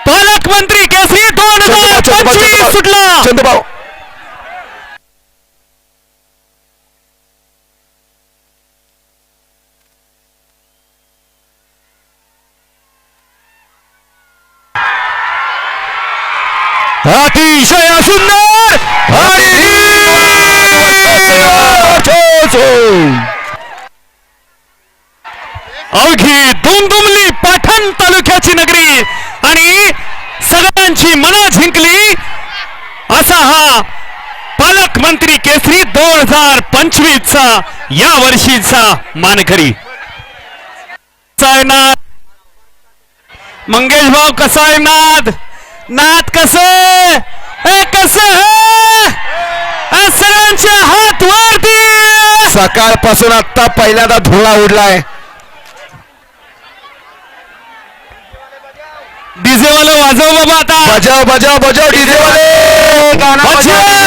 पालकमंत्री केसरी 2025 सुटला. चंदूभाऊ अतिशय सुंदर अवघी दुमदुमली पाटण तालुक्याची नगरी आणि सगळ्यांची मनं जिंकली असा हा पालकमंत्री केसरी 2025 चा या वर्षीचा मानकरी. मंगेश भाऊ कसा आहे नाद? नाद कसं सगळ्यांचे हात वरती. सकाळपासून आता पहिल्यांदा धुळा उडलाय. डीजे वाले वाजव बाबा आता. बजाव बजाव बजाव डीजे वाले गाणं बजाव.